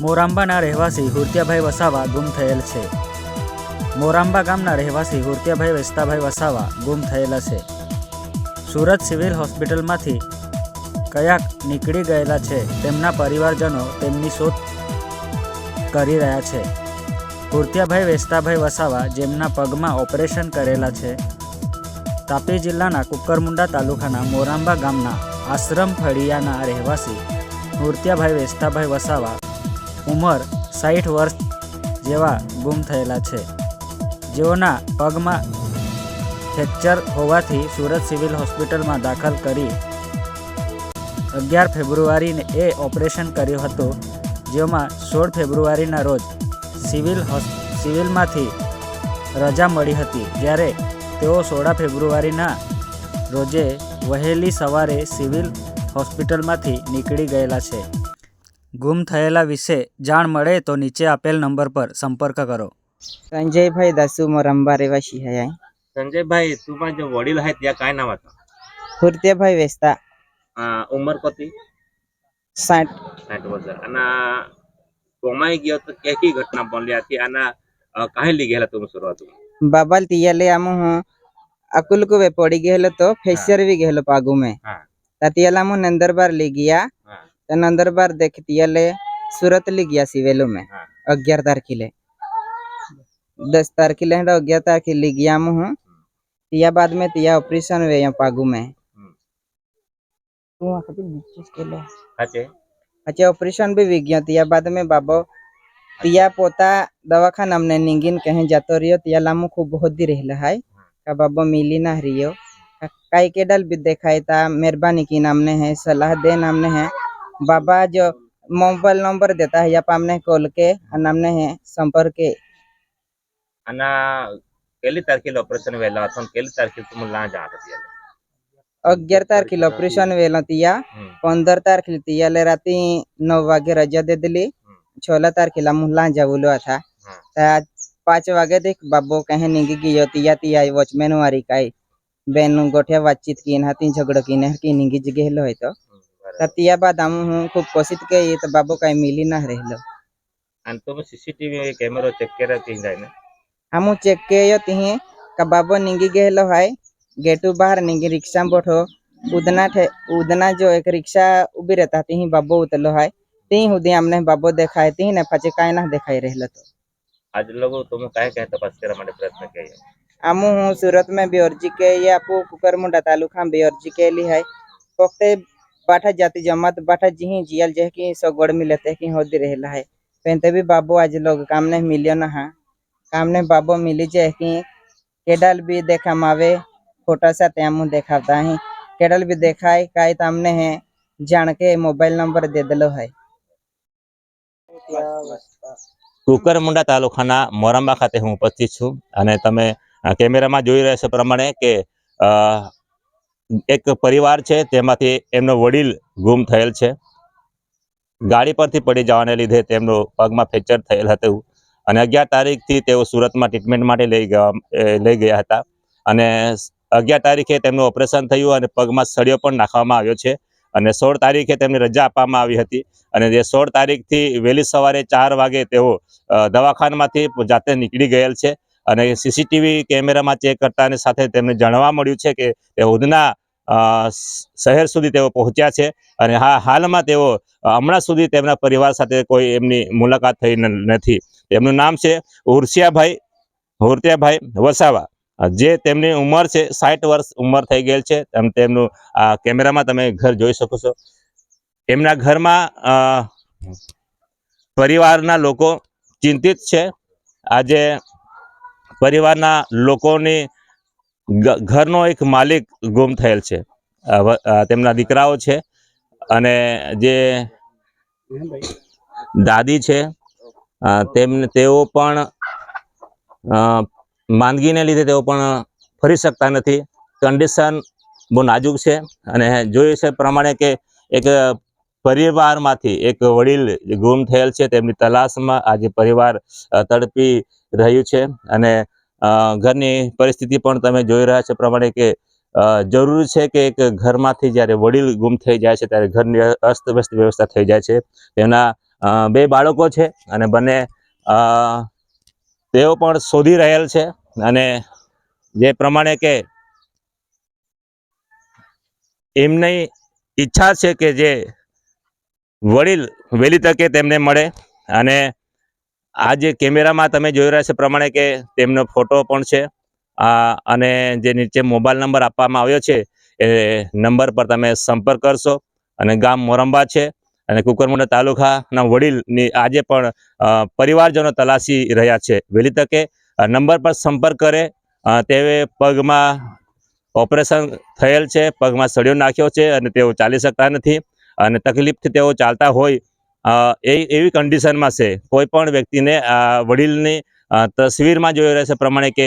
મોરાંબાના રહેવાસી હુરતિયાભાઈ વસાવા ગુમ થયેલ છે। મોરાંબા ગામના રહેવાસી હુરતિયાભાઈ વેસ્તાભાઈ વસાવા ગુમ થયેલા છે। સુરત સિવિલ હોસ્પિટલમાંથી કયાક નીકળી ગયેલા છે। તેમના પરિવારજનો તેમની શોધ કરી રહ્યા છે। હુરતિયાભાઈ વેસ્તાભાઈ વસાવા જેમના પગમાં ઓપરેશન કરેલા છે, તાપી જિલ્લાના કુકરમુંડા તાલુકાના મોરાંબા ગામના આશ્રમ ફળિયાના રહેવાસી હુરતિયાભાઈ વેસ્તાભાઈ વસાવા ઉંમર 60 વર્ષ જેવા ગુમ થયેલા છે, જેઓના પગમાં ફ્રેક્ચર હોવાથી સુરત સિવિલ હોસ્પિટલમાં દાખલ કરી 11 ફેબ્રુઆરીને એ ઓપરેશન કર્યું હતું, જેમાં 16 ફેબ્રુઆરીના રોજ સિવિલમાંથી રજા મળી હતી, જ્યારે તેઓ 16 ફેબ્રુઆરીના રોજે વહેલી સવારે સિવિલ હોસ્પિટલમાંથી નીકળી ગયેલા છે। ગુમ થયેલા વિશે જાણ મળે તો નીચે આપેલ નંબર પર સંપર્ક કરો। संजय भाई दासू मोरंबा रेवाशी है। संजय भाई तुम्हारा जो वडील है त्या काय नाव आता? हुरतिया भाई वेस्ता। उमर किती? 60 वर्ष। आणि कोमाई गयो तो कैसी घटना बनली थी आणि काहे ली गेला तुम्ही सुरुवात बाबाल तियाले आमु अकुल को वे पड़ी गेलो तो फेशियर भी गेलो पागु में। ततियाला मु नंदरबार ले गया, तो नंदरबार देख तियाले सूरत ले गया सिवेलो में 11 तारखेले 10 तारखेले 11 तारखे ले गया मु तिया बाद में तिया ऑपरेशन वे यहाँ पागु में अच्छा ऑपरेशन भी वी गया। तिया बाद में बाबा तिया पोता दवाखाना हमने निंगिन कहीं जातो रियो तिया लामु खूब बहुत दी रहला है का बाबा मिली ना रियो काई के डल भी देखाई था मेहरबानी की नामने है सलाह दे नामने है बाबा जो मोबाइल नंबर देता है या हमने कॉल के नामने है संपर्क के आणि केली तारखेला ऑपरेशन वेला अथून केली तारखेला तुम्ही ला जात तिया 11 तारखेला ऑपरेशन वेला तिया 15 तारखेला तिया ले राती 9 वागे रजा दे दिली। 16 तारखेला मुहला जावलो था 5 वागे देख बाबो कहे निगी गियो तिया तिया वॉचमैन वारी काई बेन गोठे बातचीत की हाथी झगड़ की नहर की निगी जगह है तो तिया बाद हम खूब कोशिश के तो बाबो काई मिली ना रहलो। आणि तुम्ही सीसीटीव्ही कॅमेरा चेक केला की जाय ना? हम चेक के यो तिही का बाबो निगी गेलो है गेटू बाहर निगी रिक्शा में बैठो उदना जो एक रिक्शा उभी रहता तिही बाबो उतलो है ती हुदी हमने बाबो देखाय ती ने पाचे काय ना देखाई रहलो। तो आज लोग तुम काय काय तपास करा माटे प्रयत्न किया? आमु हूँ सूरत में बेअर्जी के ये आपको कुकरमुंडा तालुका में बेअर्जी के ली है पोखते बाठा जाति जमात बाठा जी जियल जे की सो गोड़ मिलते की होदी रहला है पेंते भी बाबू आज लोग काम ने मिलियो ना हा काम ने बाबो मिली जे की केडल भी देखा मावे फोटो सा त्यामु देखाता है केडल भी देखाय काय तामने है जान के मोबाइल नंबर दे दलो है। કુકરમુંડા તાલુકાના મોરાંબા ખાતે હું ઉપસ્થિત છું અને તમે કેમેરામાં જોઈ રહ્યા છો પ્રમાણે કે એક પરિવાર છે તેમાંથી એમનો વડીલ ગુમ થયેલ છે। ગાડી પરથી પડી જવાને લીધે તેમનો પગમાં ફ્રેક્ચર થયેલ હતું અને 11 તારીખથી તેઓ સુરતમાં ટ્રીટમેન્ટ માટે લઈ ગયા હતા અને 11 તારીખે તેમનું ઓપરેશન થયું અને પગમાં સળિયો પણ નાખવામાં આવ્યો છે અને 16 તારીખે તેમને રજા આપવામાં આવી હતી અને જે 16 તારીખથી વહેલી સવારે 4 વાગે તેઓ દવાખાનામાંથી જાતે નીકળી ગયેલ છે અને સીસીટીવી કેમેરામાં ચેક કરતાની સાથે તેમને જાણવા મળ્યું છે કે તે ઉધના શહેર સુધી તેઓ પહોંચ્યા છે અને હાલમાં તેઓ હમણાં સુધી તેમના પરિવાર સાથે કોઈ એમની મુલાકાત થઈ નથી। તેમનું નામ છે હુરતિયાભાઈ વસાવા, જે તેમની ઉંમર છે 60 વર્ષ ઉંમર થઈ ગયેલ છે। તેમનું આ કેમેરામાં તમે ઘર જોઈ શકો છો। એમના ઘરમાં પરિવારના લોકો ચિંતિત છે। આજે પરિવારના લોકોની ઘરનો એક માલિક ગુમ થયેલ છે, તેમના દીકરાઓ છે અને જે દાદી છે તેઓ પણ માંદગીને લીધે તેઓ પણ ફરી શકતા નથી। કન્ડિશન બહુ નાજુક છે અને જોઈ છે પ્રમાણે કે એક પરિવારમાંથી એક વડીલ ગુમ થયેલ છે તેમની તલાશમાં આજે પરિવાર તડપી રહ્યું છે અને ઘરની પરિસ્થિતિ પણ તમે જોઈ રહ્યા છો પ્રમાણે કે જરૂરી છે કે એક ઘરમાંથી જ્યારે વડીલ ગુમ થઈ જાય છે ત્યારે ઘરની અસ્તવ્યસ્ત વ્યવસ્થા થઈ જાય છે। તેના બે બાળકો છે અને બંને તેઓ પણ શોધી રહેલ છે. અને જે પ્રમાણે કે એમની ઈચ્છા છે કે જે વડીલ વહેલી તકે તેમને મળે. અને આ જે કેમેરામાં તમે જોઈ રહ્યા છો પ્રમાણે કે તેમનો ફોટો પણ છે. અને જે નીચે મોબાઈલ નંબર આપવામાં આવ્યો છે એ નંબર પર તમે સંપર્ક કરશો. અને ગામ મોરંબા છે અને કુકરમુંડા તાલુકાના વડીલની આજે પણ પરિવારજનો તલાશી રહ્યા છે. વહેલી તકે નંબર પર સંપર્ક કરે. તે પગમાં ઓપરેશન થયેલ છે, પગમાં સળિયો નાખ્યો છે અને તેઓ ચાલી શકતા નથી અને તકલીફથી તેઓ ચાલતા હોય એવી કન્ડિશનમાં છે. કોઈ પણ વ્યક્તિને વડીલની તસવીરમાં જોઈ રહ્યા છે પ્રમાણે કે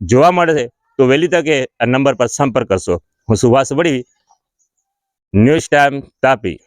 જોવા મળે તો વહેલી તકે આ નંબર પર સંપર્ક કરશો. હું સુભાષ વડી, ન્યૂઝ ટાઈમ, તાપી.